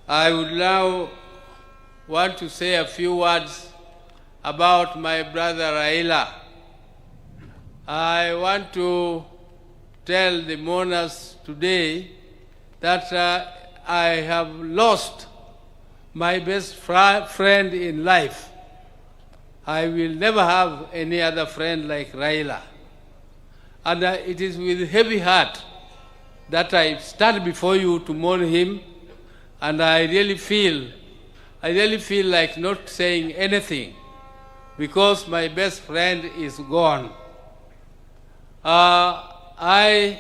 I would now want to say a few words about my brother Raila. I want to tell the mourners today that I have lost my best friend in life. I will never have any other friend like Raila. And it is with heavy heart that I stand before you to mourn him, and I really feel like not saying anything because my best friend is gone. I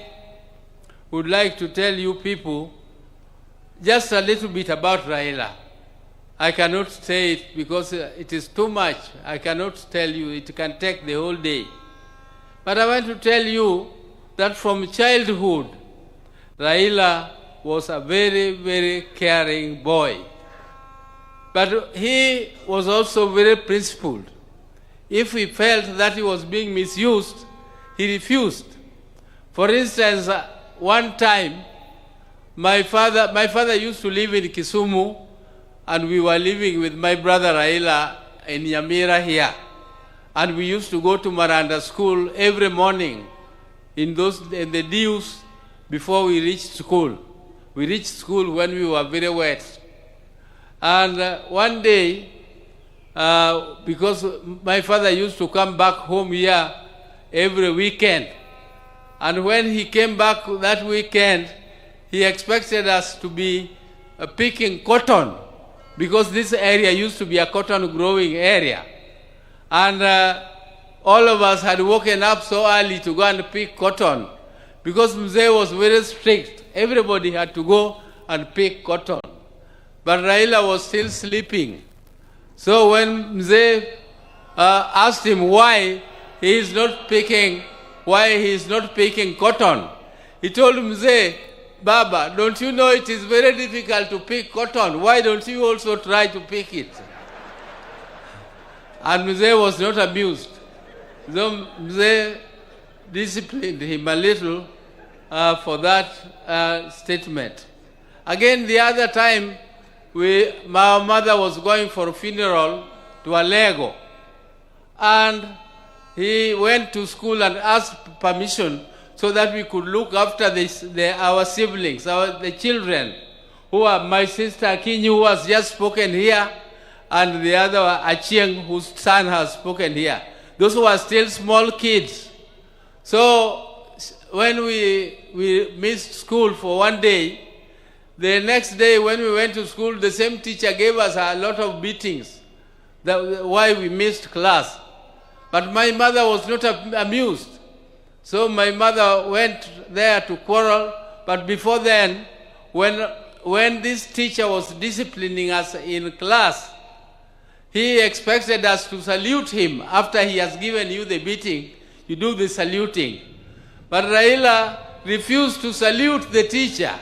would like to tell you people just a little bit about Raila. I cannot say it because it is too much. I cannot tell you. It can take the whole day. But I want to tell you that from childhood, Raila was a very, very caring boy. But he was also very principled. If he felt that he was being misused, he refused. For instance, one time, my father used to live in Kisumu, and we were living with my brother Raila in Nyamira here. And we used to go to Maranda school every morning in the dews before we reached school. We reached school when we were very wet. And one day, because my father used to come back home here every weekend, and when he came back that weekend, he expected us to be picking cotton, because this area used to be a cotton growing area. And all of us had woken up so early to go and pick cotton, because Mzee was very strict. Everybody had to go and pick cotton. But Raila was still sleeping. So when Mzee asked him why he is not picking cotton, he told Mzee, Baba, don't you know it is very difficult to pick cotton? Why don't you also try to pick it? And Mzee was not amused. So Mzee disciplined him a little for that statement. Again, the other time, my mother was going for a funeral to Alego. And he went to school and asked permission so that we could look after our siblings, the children, who are my sister Akinyi, who has just spoken here, and the other Achieng, whose son has spoken here. Those who are still small kids. So when we missed school for one day, the next day when we went to school, the same teacher gave us a lot of beatings, why we missed class. But my mother was not amused. So my mother went there to quarrel, but before then, when this teacher was disciplining us in class, he expected us to salute him. After he has given you the beating, you do the saluting. But Raila refused to salute the teacher.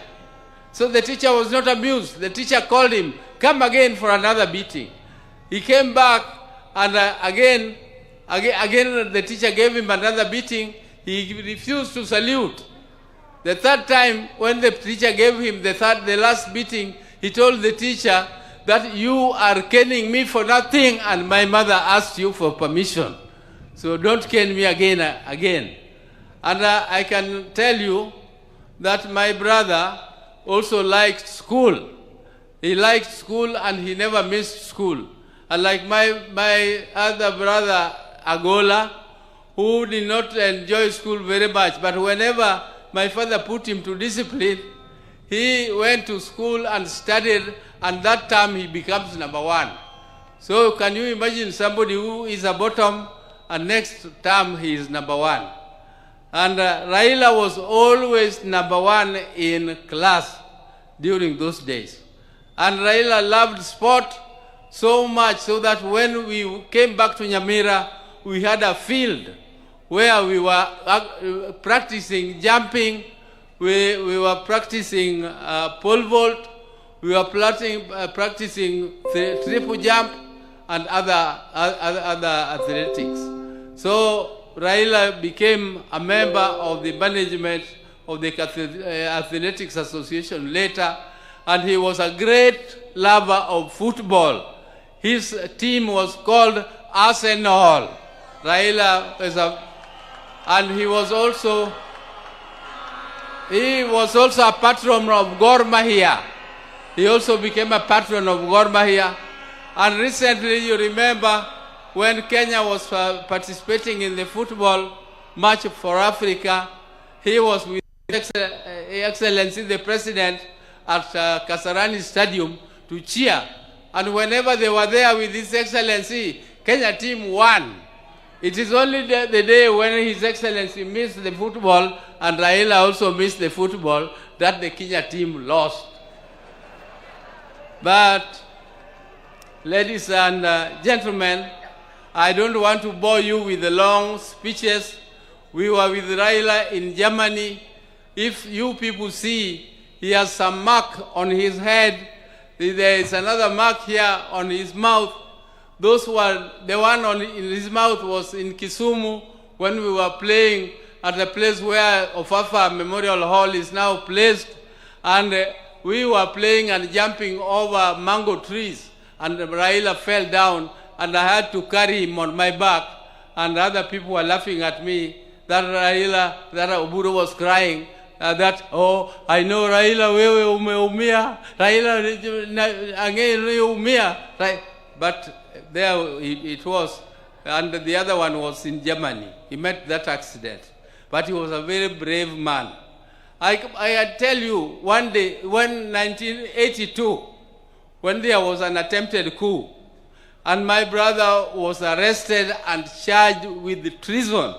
So the teacher was not amused. The teacher called him, come again for another beating. He came back, and again the teacher gave him another beating. He refused to salute. The third time, when the teacher gave him the last beating, he told the teacher that you are caning me for nothing, and my mother asked you for permission. So don't cane me again. And I can tell you that my brother also liked school. He liked school and he never missed school. And like my other brother, Agola, who did not enjoy school very much, but whenever my father put him to discipline, he went to school and studied, and that time he becomes number one. So can you imagine somebody who is a bottom and next term he is number one? And Raila was always number one in class during those days. And Raila loved sport so much so that when we came back to Nyamira, we had a field where we were practicing jumping, we were practicing pole vault, we were practicing triple jump and other athletics. So Raila became a member of the management of the Athletics Association later, and he was a great lover of football. His team was called Arsenal. Raila is and he was also a patron of Gor Mahia. He also became a patron of Gor Mahia. And recently, you remember, when Kenya was participating in the football match for Africa, he was with Excellency the President at Kasarani Stadium to cheer. And whenever they were there with His Excellency, Kenya team won. It is only the day when His Excellency missed the football and Raila also missed the football that the Kenya team lost. But, ladies and gentlemen, I don't want to bore you with the long speeches. We were with Raila in Germany. If you people see, he has some mark on his head. There is another mark here on his mouth. Those were, the one in his mouth was in Kisumu when we were playing at the place where Ofafa Memorial Hall is now placed. And we were playing and jumping over mango trees. And Raila fell down and I had to carry him on my back. And other people were laughing at me that Oburu was crying. Oh, I know Raila, wewe umeumia. Raila, again, umeumia. Right? But there it was. And the other one was in Germany. He met that accident. But he was a very brave man. I tell you, one day, when 1982, when there was an attempted coup, and my brother was arrested and charged with treason,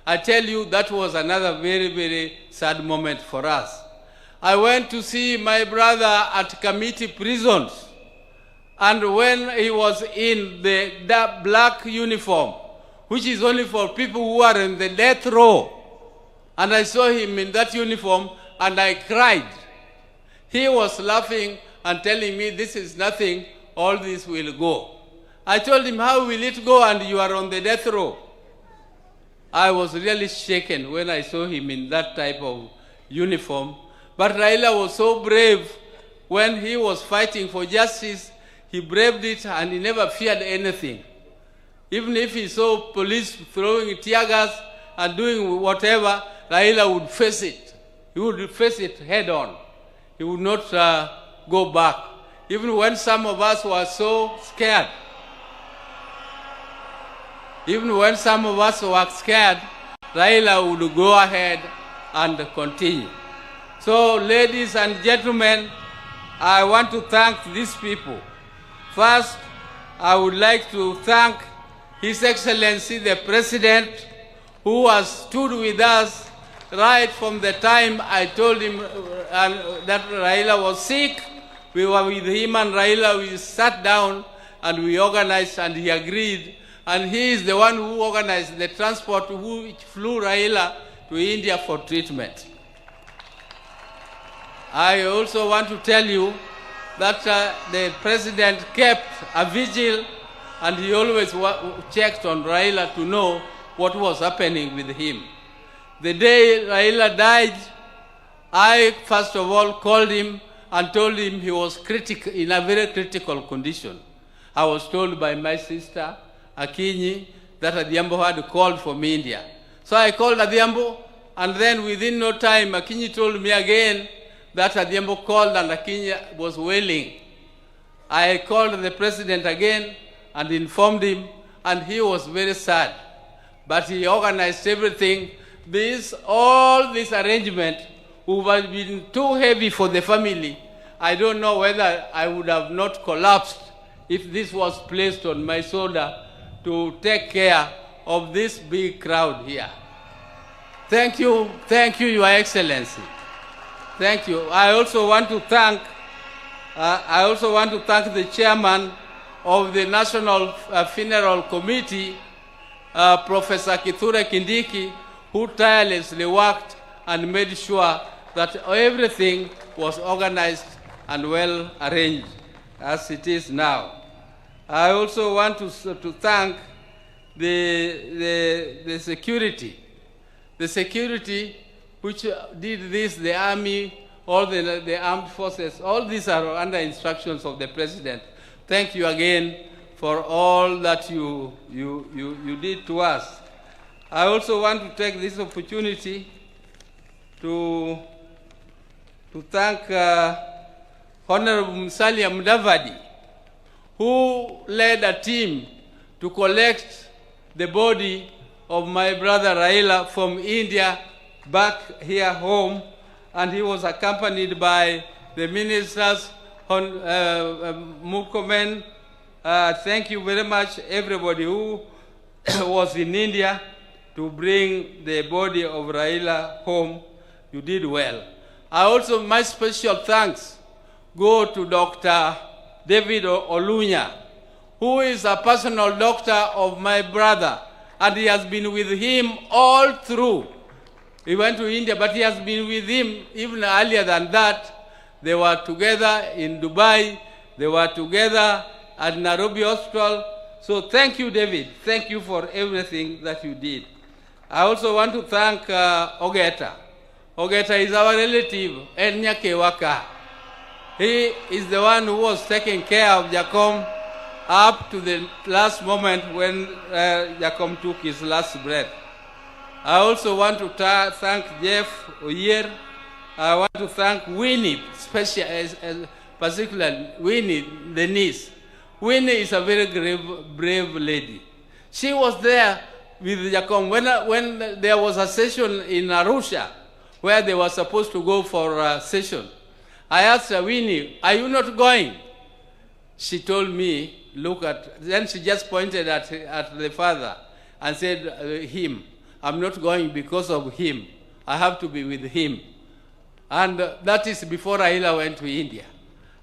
I tell you, that was another very, very sad moment for us. I went to see my brother at committee prisons, and when he was in the black uniform, which is only for people who are in the death row, and I saw him in that uniform, and I cried. He was laughing and telling me, this is nothing, all this will go. I told him, how will it go and you are on the death row? I was really shaken when I saw him in that type of uniform. But Raila was so brave when he was fighting for justice. He braved it and he never feared anything. Even if he saw police throwing tear gas and doing whatever, Raila would face it. He would face it head on. He would not go back. Even when some of us were so scared, Raila would go ahead and continue. So, ladies and gentlemen, I want to thank these people. First, I would like to thank His Excellency the President, who has stood with us right from the time I told him that Raila was sick. We were with him and Raila, we sat down and we organized and he agreed. And he is the one who organized the transport which flew Raila to India for treatment. I also want to tell you that the president kept a vigil and he always checked on Raila to know what was happening with him. The day Raila died, I first of all called him and told him he was in a very critical condition. I was told by my sister, Akinyi, that Adhiambo had called from India. So I called Adhiambo, and then within no time, Akinyi told me again that Adhiambo called and Akinyi was wailing. I called the president again and informed him, and he was very sad. But he organized everything. All this arrangement would have been too heavy for the family. I don't know whether I would have not collapsed if this was placed on my shoulder to take care of this big crowd here. Thank you, Your Excellency. Thank you. I also want to thank the chairman of the National Funeral Committee, Professor Kithure Kindiki, who tirelessly worked and made sure that everything was organized and well arranged as it is now. I also want to thank the security. The security which did this, the army all the armed forces. All these are under instructions of the President. Thank you again for all that you did to us. I also want to take this opportunity to thank Honorable Musalia Mudavadi, who led a team to collect the body of my brother Raila from India back here home, and he was accompanied by the ministers, Murkomen. Thank you very much, everybody who was in India to bring the body of Raila home. You did well. My special thanks go to Dr. David Olunya, who is a personal doctor of my brother, and he has been with him all through. He went to India, but he has been with him even earlier than that. They were together in Dubai. They were together at Nairobi Hospital. So thank you, David. Thank you for everything that you did. I also want to thank Ogeta. Ogeta is our relative, Enyake Waka. He is the one who was taking care of Jacom up to the last moment when Jacom took his last breath. I also want to thank Jeff Oyer. I want to thank Winnie, particularly Winnie, the niece. Winnie is a very brave lady. She was there with Jacom when there was a session in Arusha where they were supposed to go for a session. I asked her, Winnie, are you not going? She told me, then she just pointed at the father and said, him. I'm not going because of him. I have to be with him. And that is before Raila went to India.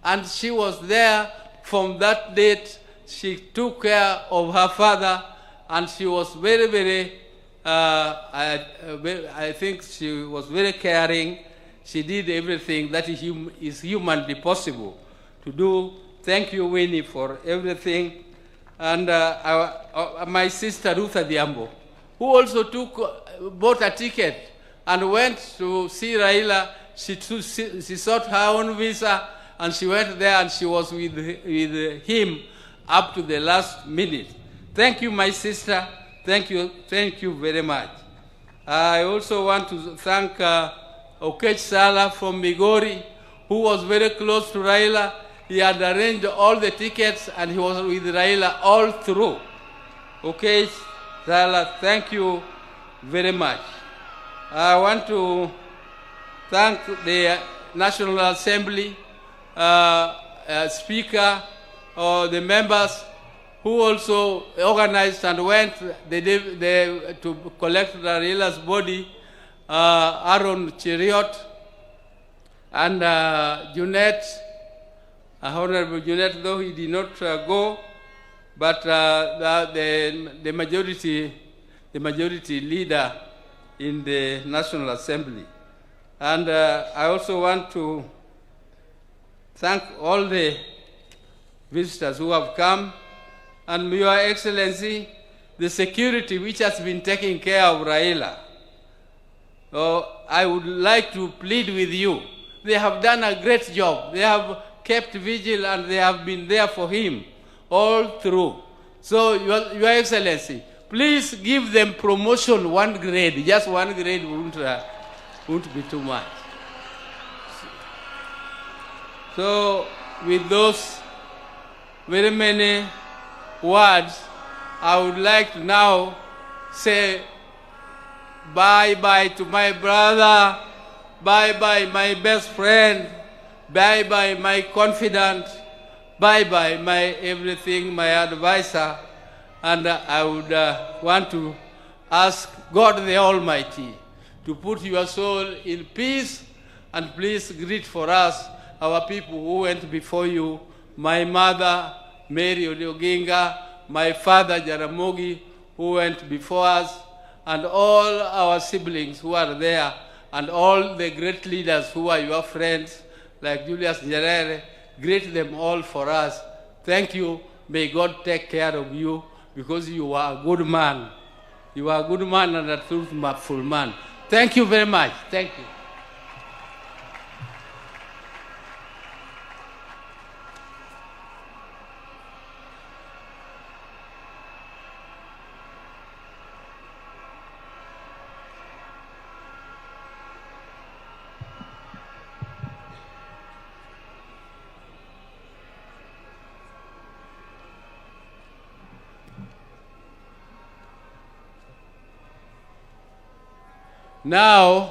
And she was there from that date. She took care of her father, and she was very, very, I think she was very caring. She did everything that is humanly possible to do. Thank you, Winnie, for everything. And my sister, Ruth Adiambo, who also bought a ticket and went to see Raila. She sought her own visa, and she went there, and she was with him up to the last minute. Thank you, my sister. Thank you very much. I also want to thank Okech Sala from Migori, who was very close to Raila. He had arranged all the tickets, and he was with Raila all through. Okech Sala, thank you very much. I want to thank the National Assembly Speaker, or the members who also organized and went to collect Raila's body, Aaron Cheriot and Junet, Honorable Junet, though he did not go, but the majority leader in the National Assembly. And I also want to thank all the visitors who have come, and Your Excellency, the security which has been taking care of Raila. I would like to plead with you. They have done a great job. They have kept vigil, and they have been there for him all through. So, Your Excellency, please give them promotion 1 grade. Just 1 grade won't be too much. So, with those very many words, I would like to now say bye-bye to my brother, bye-bye my best friend, bye-bye my confidant, bye-bye my everything, my advisor, and I would want to ask God the Almighty to put your soul in peace, and please greet for us our people who went before you, my mother, Mary Odinga, my father, Jaramogi, who went before us, and all our siblings who are there, and all the great leaders who are your friends, like Julius Nyerere. Greet them all for us. Thank you. May God take care of you, because you are a good man. You are a good man and a truthful man. Thank you very much. Thank you. Now,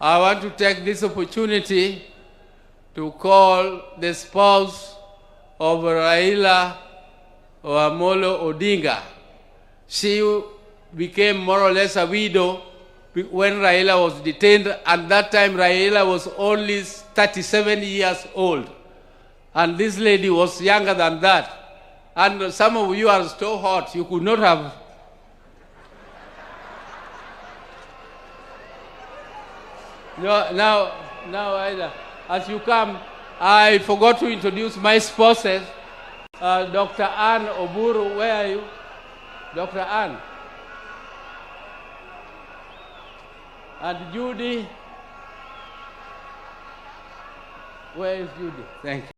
I want to take this opportunity to call the spouse of Raila Odinga. She became more or less a widow when Raila was detained. At that time, Raila was only 37 years old. And this lady was younger than that. And some of you are so hot, you could not have. Now, as you come, I forgot to introduce my spouses. Dr. Ann Oburu, where are you? Dr. Ann. And Judy. Where is Judy? Thank you.